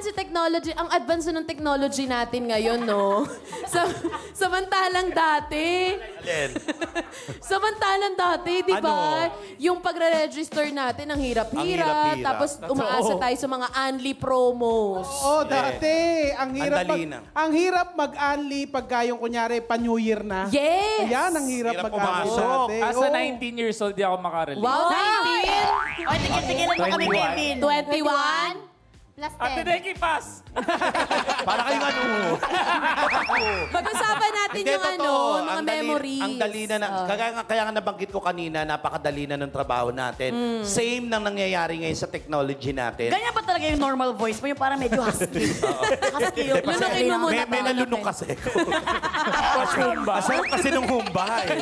advance technology, ang advance ng technology natin ngayon, no? Samantalang dati. Samantalang dati, di ba? Yung pagre-register natin, ang hirap-hirap. Tapos umaasa tayo sa mga Unli promos. Oo, dati. Ang hirap mag-unli pagka yung kunyari pa-New Year na. Yes! Ayan, ang hirap mag-unli dati. Asa 19 years old, di ako makarelate. Wow, 19! Oy, tigil-tigilan mo kami, Kevin. 21? Plus 10. Ate Deki, pass! Para kayong ano. Pag-usapan natin yung mga memories. Ang dali na, kaya nga nabanggit ko kanina, napakadali na ng trabaho natin. Same nang nangyayari ngayon sa technology natin. Ganyan ba talaga yung normal voice mo? Yung parang medyo husky. Husky yung Lunukin mo muna. May nalunok kasi ko. Kasi nung humba eh.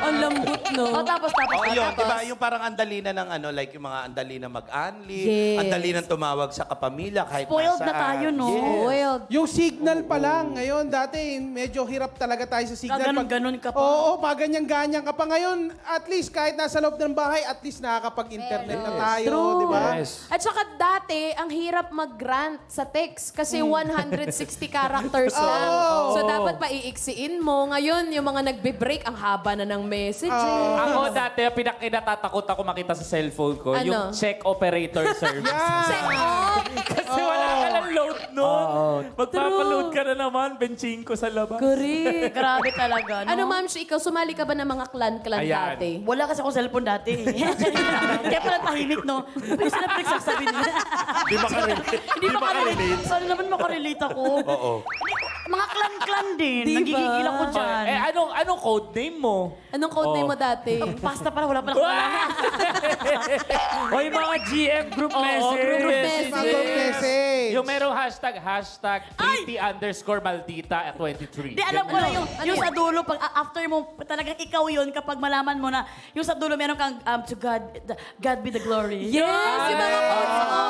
Ang lambot, no? Tapos. Yun, diba? Yung parang andali na ng like yung mga andali na mag-unli, andali na tumawag sa kapamilya kahit spoiled na tayo, no? Spoiled. Yung signal pa lang. Ngayon, dati, medyo hirap talaga tayo sa signal. Ganon ka pa. Oo, maganyan-ganyan ka pa. Ngayon, at least, kahit nasa loob ng bahay, at least nakakapag-internet na tayo, di ba? Yes. At saka dati, ang hirap mag-grant sa text kasi 160 characters lang. So dapat paiiksiin mo. Ngayon, yung mga nagbe-break, ang haba na ng messages. Ako dati, pinakitatakot ako makita sa cellphone ko, Ano? yung check operator service. Kasi wala ka lang load nun. Magpapaload ka na naman, benching ko sa labas. Correct. Grabe talaga, no? Ano, ma'am, ikaw, sumali ka ba ng mga clan-clan Ayan. dati? Wala kasi akong cellphone dati. Kaya pala tahimik, no? Ano sila pinagsasabi nila? Di makarelate. Hindi makarelate. Sana naman makarelate ako. Oo. Mga clan-clan din. Diba? Nagigigil ako dyan. Anong code name mo? Anong codename mo dati? Pasta pala, wala pala akong O yung mga GM group message. group message. Group message. Yung merong hashtag 3T_Maldita at 23. Di, alam ko na yung sa dulo, pag after mo, talagang ikaw yun, kapag malaman mo na, yung sa dulo, meron kang, to God be the glory. Yes! Yung mga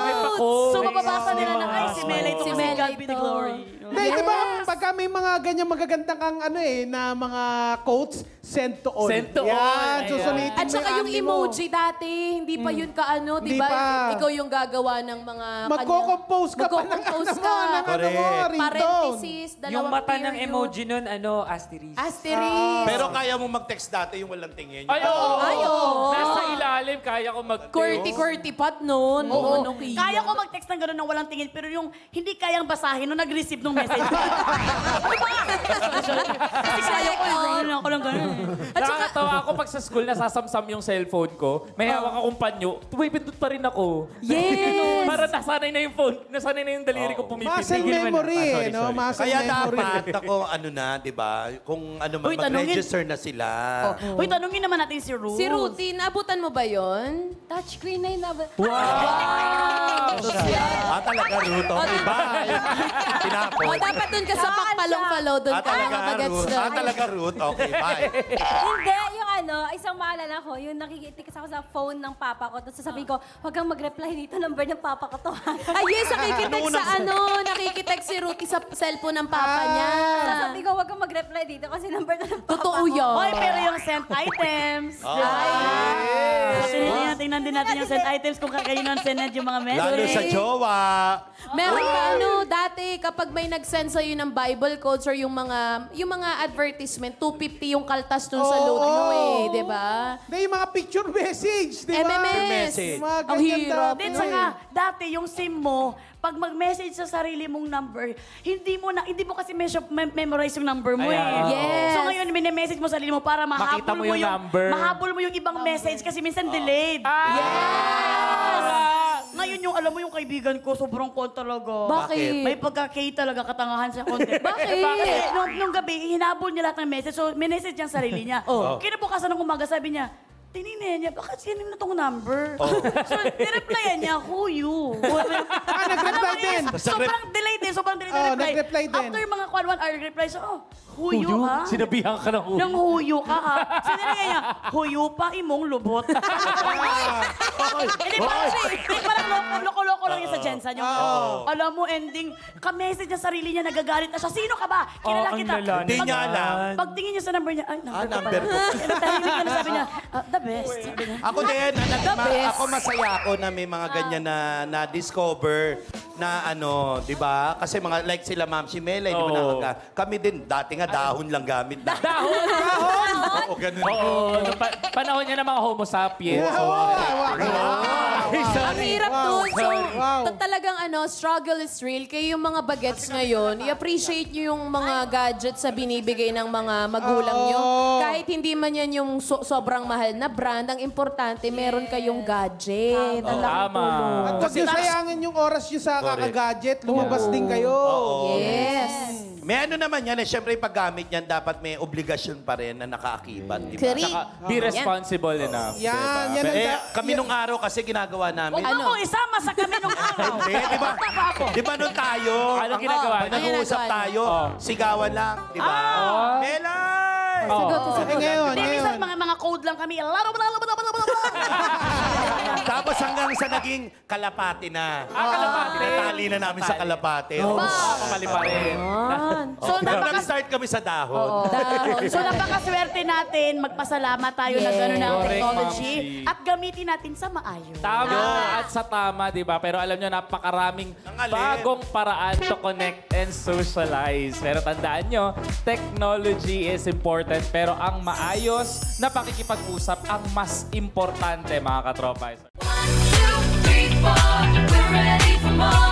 May codes. pa-code. So, mababasa nila na, ay, si Melay to, Si si Melay God be the to. glory. Hindi, di ba, pagka may mga ganyan magagandang kang na mga quotes, send to all. Send to all. Yan, susulitin At mo saka yung unli mo. emoji dati, hindi pa yun kaano, di Hindi ba? pa. Ikaw yung gagawa ng mga... Magko-compose ka pa ng Magko-compose ng ka. ringtone. Parenthesis, dalawang Yung mata ng period. emoji nun, asterisk. Asterisk. Pero kaya mo mag-text dati yung walang tingin. Ay, oo. Ay, oo. Nasa ilalim, kaya ko mag-text. Qwerty pat noon. Oo. Nokia. Kaya ko mag-text ng gano'n ng walang tingin, pero yung hindi kayang basahin nung nag-receive ng message. Ano ba? Kasi kaya ko yung ako lang gano'n. Nakakatawa ako pag sa school nasasamsam yung cellphone ko. May hawak akong panyo. Tumipindot pa rin ako. Yes! Para nasanay na yung phone. Nasanay na yung daliri ko pumipindot. Muscle memory, no? Muscle Kaya memory. dapat ako, di ba? Kung Uy, mag-register na sila. Uy, tanungin naman natin si Ruth. Si Ruthie, naabutan mo ba yon? Touchscreen na yun. Talaga, Ruth. Okay, bye. Tinapon. O, dapat dun ka sa pakpalong-palo, dun ka lang Talaga, magagets Ruth. na. Talaga, Ruth. Okay, bye. Hindi, yung isang maalala ko, yung nakikitik ako sa phone ng papa ko, tapos sasabihin ko, huwag kang mag-reply dito, number ng papa ko to. Ay, yes, nakikitek si Ruthie sa cellphone ng papa niya. Sasabi ko, huwag kang mag-reply dito kasi number na ng papa Totoo ko. yan. Oy, pero yung sent items. Tingnan din natin yung sent items kung kayo nang send yung mga message. Lalo sa jowa. Meron ba dati kapag may nag-send sa'yo ng Bible codes or yung mga advertisement, 250 yung kaltas dun sa load mo di ba? Hindi, yung mga picture message, di ba? MMS. Mga Ang ganyan hirap. dati. Then saka, dati yung SIM mo, pag mag-message sa sarili mong number, hindi mo kasi memorize yung number mo Yes. So ngayon, message mo sa sarili mo para Makita mo yung number. mahabol mo yung ibang message kasi minsan delayed. Ngayon yung, alam mo yung kaibigan ko, sobrang kon talaga. Bakit? May pagka-K talaga, katangahan sa konti. Bakit? Kasi nung gabi, hinabol niya lahat ng message. So, minessage niya ang sarili niya. Kinabukasan ng umaga, sabi niya, tinignan niya, bakit sino na tong number? So, nireplyan niya, who you? Nag-reply din. Sobrang delayed din, sobrang delayed Oh, na reply. nag-reply din. After mga 1 hour reply, so, who you, ha? Sinabihan ka ng Nang huyo ka, ha? Sinilagay niya, huyo pa imong lubot. Hindi parang loko-loko lang yung sa Jensen. Alam mo, ending, ka-message niya sarili niya, nagagalit na siya. Sino ka ba? Kilala kita. Hindi niya alam. Pagtingin niya sa number niya, ay, number ka ba? number ko. Tahimik na sabi niya, the best. Ako din, ako masaya ako na may mga ganyan na na-discover na ano, di ba? Kasi mga like sila Ma'am si Mela, hindi mo kami din, dati nga dahon lang gamit na. Dahon! Oo, ganun. Oo, panahon niya ng mga homo sapiens. Ang hirap doon. So, Wow. talagang struggle is real. Kaya yung mga bagets ngayon, i-appreciate nyo yung mga gadgets sa binibigay ng mga magulang nyo. Kahit hindi man yan yung sobrang mahal na brand, ang importante, meron kayong gadget. Ang laking Tama. tulong. At huwag nyo sayangin yung oras nyo sa kakagadget. Lumabas din kayo. Yes. May ano naman yan, siyempre paggamit yan, dapat may obligasyon pa rin na nakaakibat, di ba? Correct. Saka, be responsible enough. Yan, yan ang Kami nung araw kasi ginagawa namin. Huwag mo isama sa kami nung araw. Hindi, di ba? Di ba nung tayo? Ano ginagawa? Nag-uusap ginagawa tayo, sigawan lang, di ba? Melay! Eh, ngayon, Hindi, minsan mga code lang kami. Tapos hanggang sa naging kalapati na. Kalapati. Natali na namin sa kalapati. Kamali pa rin. So, Nag-start kami sa dahon. So, napakaswerte natin. Magpasalamat tayo na gano'n na ang Correct, technology. Ma'am G. At gamitin natin sa maayos. Tama at sa tama, di ba? Pero alam nyo, napakaraming Ang alin. bagong paraan to connect and socialize. Pero tandaan nyo, technology is important. Pero ang maayos na pakikipag-usap ang mas importante, mga katropa. 1, 2, 3, 4, we're ready for more.